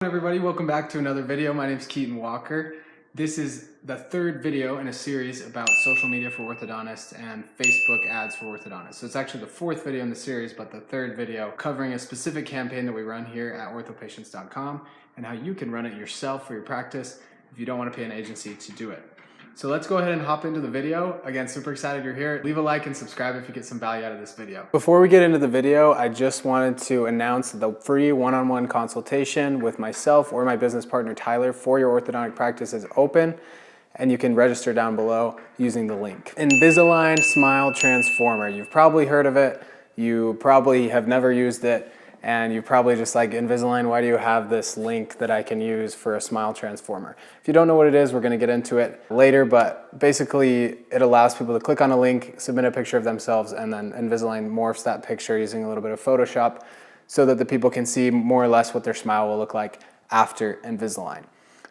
Everybody, welcome back to another video. My name is Keaton Walker. This is the third video in a series about social media for orthodontists and Facebook ads for orthodontists. So it's actually the fourth video in the series, but the third video covering a specific campaign that we run here at OrthoPatients.com and how you can run it yourself for your practice if you don't want to pay an agency to do it. So let's go ahead and hop into the video. Again, super excited you're here. Leave a like and subscribe if you get some value out of this video. Before we get into the video, I just wanted to announce the free one-on-one consultation with myself or my business partner Tyler for your orthodontic practice is open, and you can register down below using the link. Invisalign Smile Transformer. You've probably heard of it. You probably have never used it. And you're probably just like, Invisalign, why do you have this link that I can use for a smile transformer? If you don't know what it is, we're gonna get into it later, but basically it allows people to click on a link, submit a picture of themselves, and then Invisalign morphs that picture using a little bit of Photoshop so that the people can see more or less what their smile will look like after Invisalign.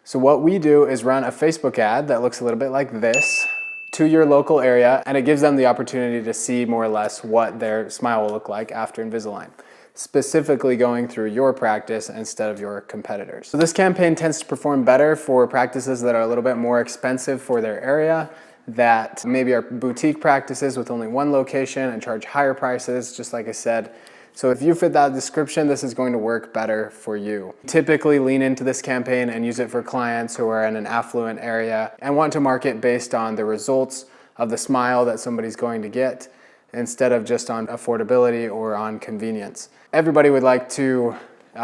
So what we do is run a Facebook ad that looks a little bit like this to your local area, and it gives them the opportunity to see more or less what their smile will look like after Invisalign, specifically going through your practice instead of your competitors. So this campaign tends to perform better for practices that are a little bit more expensive for their area, that maybe are boutique practices with only one location and charge higher prices, just like I said. So if you fit that description, this is going to work better for you. Typically lean into this campaign and use it for clients who are in an affluent area and want to market based on the results of the smile that somebody's going to get, instead of just on affordability or on convenience. Everybody would like to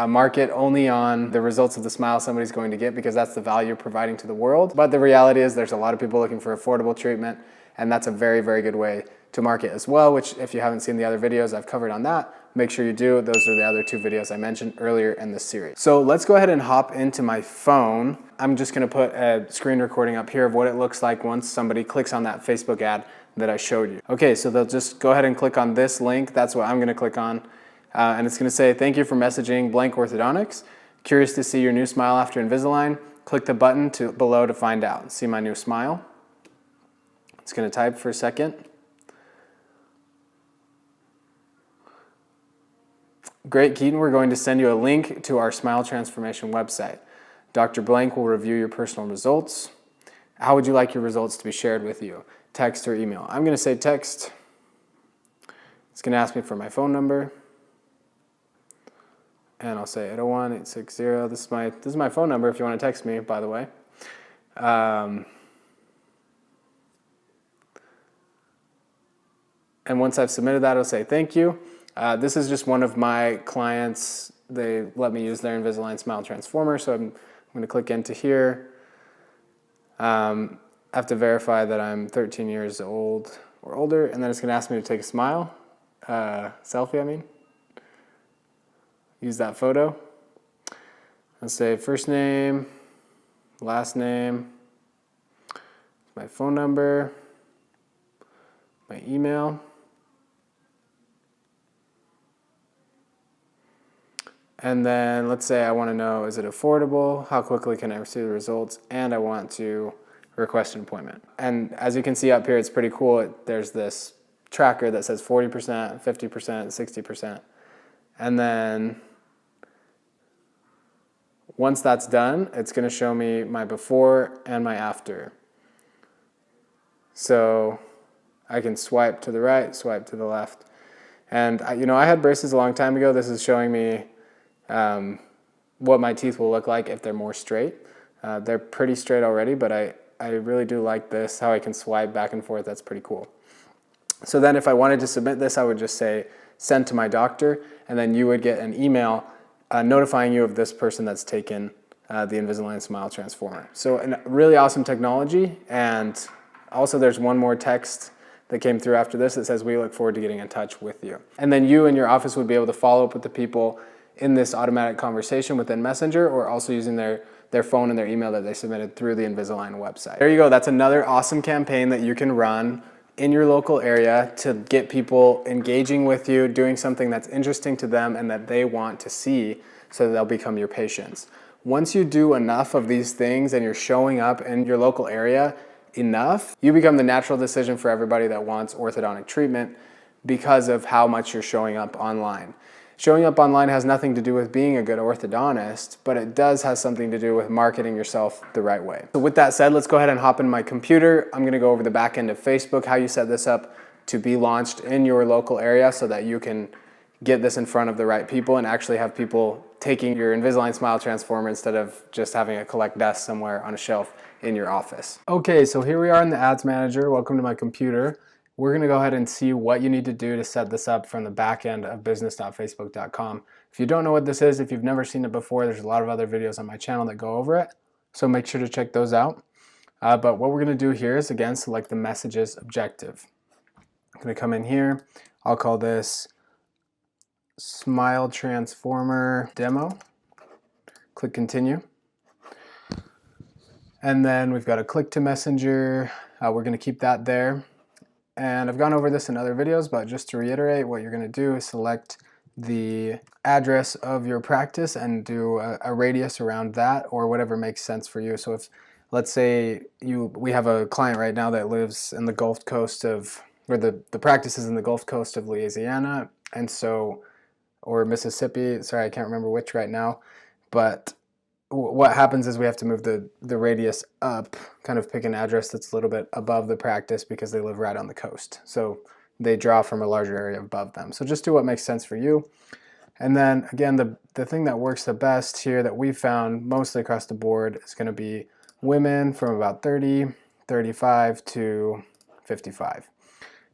market only on the results of the smile somebody's going to get because that's the value you're providing to the world. But the reality is there's a lot of people looking for affordable treatment, and that's a very, very good way to market as well, which if you haven't seen the other videos I've covered on that, make sure you do. Those are the other two videos I mentioned earlier in this series. So let's go ahead and hop into my phone. I'm just gonna put a screen recording up here of what it looks like once somebody clicks on that Facebook ad that I showed you. Okay, so they'll just go ahead and click on this link. That's what I'm gonna click on. And it's gonna say, thank you for messaging blank orthodontics. Curious to see your new smile after Invisalign? Click the button below to find out. See my new smile. It's gonna type for a second. Great, Keaton, we're going to send you a link to our smile transformation website. Dr. Blank will review your personal results. How would you like your results to be shared with you? Text or email? I'm gonna say text. It's gonna ask me for my phone number. And I'll say 801-860. This is my phone number if you want to text me, by the way. And once I've submitted that, I'll say thank you. This is just one of my clients. They let me use their Invisalign Smile Transformer, so I'm going to click into here. I have to verify that I'm 13 years old or older, and then it's going to ask me to take a smile, selfie, I mean. Use that photo. I'll say first name, last name, my phone number, my email. And then let's say I want to know, is it affordable? How quickly can I receive the results? And I want to request an appointment. And as you can see up here, it's pretty cool. There's this tracker that says 40%, 50%, 60%. And then once that's done, it's going to show me my before and my after. So I can swipe to the right, swipe to the left. And I had braces a long time ago. This is showing me what my teeth will look like if they're more straight. They're pretty straight already, but I really do like this, how I can swipe back and forth. That's pretty cool. So then if I wanted to submit this, I would just say send to my doctor, and then you would get an email notifying you of this person that's taken the Invisalign Smile Transformer. So a really awesome technology. And also there's one more text that came through after this that says, we look forward to getting in touch with you. And then you and your office would be able to follow up with the people in this automatic conversation within Messenger, or also using their phone and their email that they submitted through the Invisalign website. There you go. That's another awesome campaign that you can run in your local area to get people engaging with you, doing something that's interesting to them and that they want to see, so that they'll become your patients. Once you do enough of these things and you're showing up in your local area enough, you become the natural decision for everybody that wants orthodontic treatment because of how much you're showing up online. Showing up online has nothing to do with being a good orthodontist, but it does have something to do with marketing yourself the right way. So with that said, let's go ahead and hop in my computer. I'm gonna go over the back end of Facebook, how you set this up to be launched in your local area so that you can get this in front of the right people and actually have people taking your Invisalign Smile Transformer instead of just having it collect dust somewhere on a shelf in your office. Okay, so here we are in the Ads Manager. Welcome to my computer. We're gonna go ahead and see what you need to do to set this up from the back end of business.facebook.com. If you don't know what this is, if you've never seen it before, there's a lot of other videos on my channel that go over it, so make sure to check those out. But what we're gonna do here is, again, select the messages objective. I'm gonna come in here, I'll call this Smile Transformer Demo. Click Continue. And then we've got a click to messenger. We're gonna keep that there. And I've gone over this in other videos, but just to reiterate, what you're gonna do is select the address of your practice and do a radius around that, or whatever makes sense for you. So if, let's say we have a client right now that lives in the Gulf Coast of, or the practice is in the Gulf Coast of Louisiana, and so, or Mississippi, sorry, I can't remember which right now, but what happens is we have to move the radius up, kind of pick an address that's a little bit above the practice because they live right on the coast. So they draw from a larger area above them. So just do what makes sense for you. And then again, the thing that works the best here that we've found mostly across the board is going to be women from about 30, 35 to 55.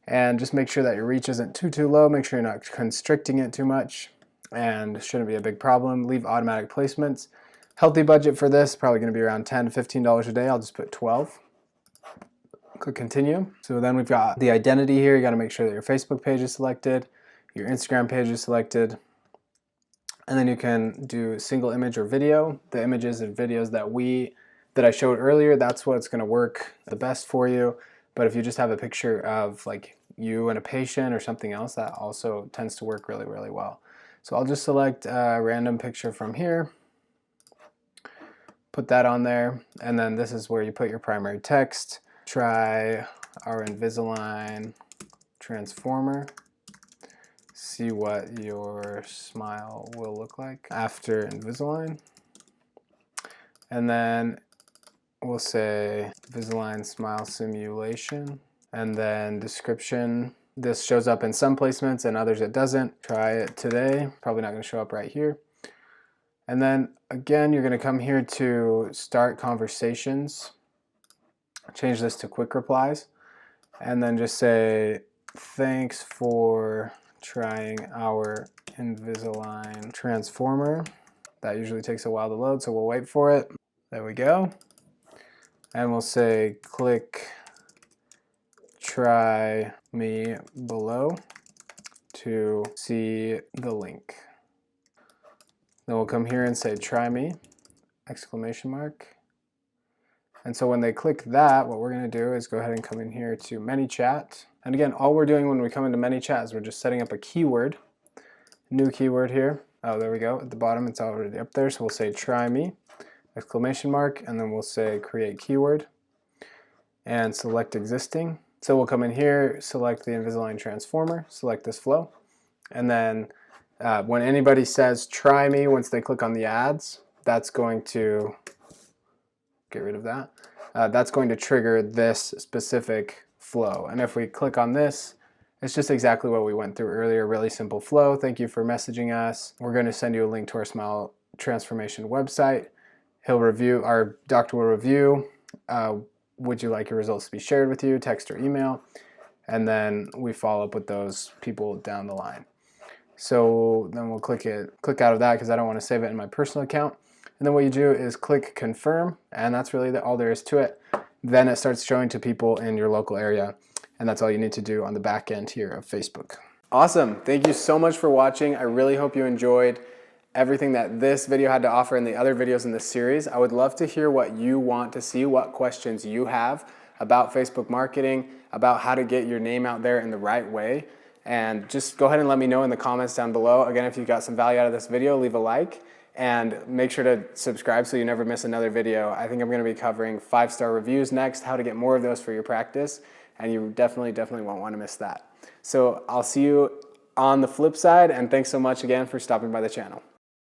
And just make sure that your reach isn't too low. Make sure you're not constricting it too much, and shouldn't be a big problem. Leave automatic placements. Healthy budget for this, probably going to be around $10 to $15 a day. I'll just put 12. Click Continue. So then we've got the identity here. You got to make sure that your Facebook page is selected, your Instagram page is selected, and then you can do single image or video. The images and videos that I showed earlier, that's what's going to work the best for you. But if you just have a picture of like you and a patient or something else, that also tends to work really, really well. So I'll just select a random picture from here, put that on there, and then this is where you put your primary text. Try our Invisalign Transformer. See what your smile will look like after Invisalign. And then we'll say Invisalign Smile Simulation. And then description. This shows up in some placements and others it doesn't. Try it today. Probably not going to show up right here. And then again, you're going to come here to start conversations. Change this to quick replies. And then just say, thanks for trying our Invisalign Transformer. That usually takes a while to load, so we'll wait for it. There we go. And we'll say, click try me below to see the link. Then we'll come here and say, try me, exclamation mark. And so when they click that, what we're going to do is go ahead and come in here to ManyChat. And again, all we're doing when we come into ManyChat is we're just setting up a keyword, new keyword here. Oh, there we go. At the bottom, it's already up there. So we'll say try me, exclamation mark, and then we'll say create keyword and select existing. So we'll come in here, select the Invisalign Transformer, select this flow. And then when anybody says try me, once they click on the ads, that's going to get rid of that. That's going to trigger this specific flow. And if we click on this, it's just exactly what we went through earlier. Really simple flow. Thank you for messaging us. We're going to send you a link to our Smile Transformation website. He'll review, our doctor will review. Would you like your results to be shared with you, text or email? And then we follow up with those people down the line. So then we'll click out of that because I don't want to save it in my personal account. And then what you do is click confirm, and that's really all there is to it. Then it starts showing to people in your local area, and that's all you need to do on the back end here of Facebook. Awesome. Thank you so much for watching. I really hope you enjoyed everything that this video had to offer and the other videos in this series. I would love to hear what you want to see, what questions you have about Facebook marketing, about how to get your name out there in the right way. And just go ahead and let me know in the comments down below. Again, if you got some value out of this video, leave a like and make sure to subscribe so you never miss another video. I think I'm going to be covering 5-star reviews next, how to get more of those for your practice, and you definitely won't want to miss that. So I'll see you on the flip side. And thanks so much again for stopping by the channel.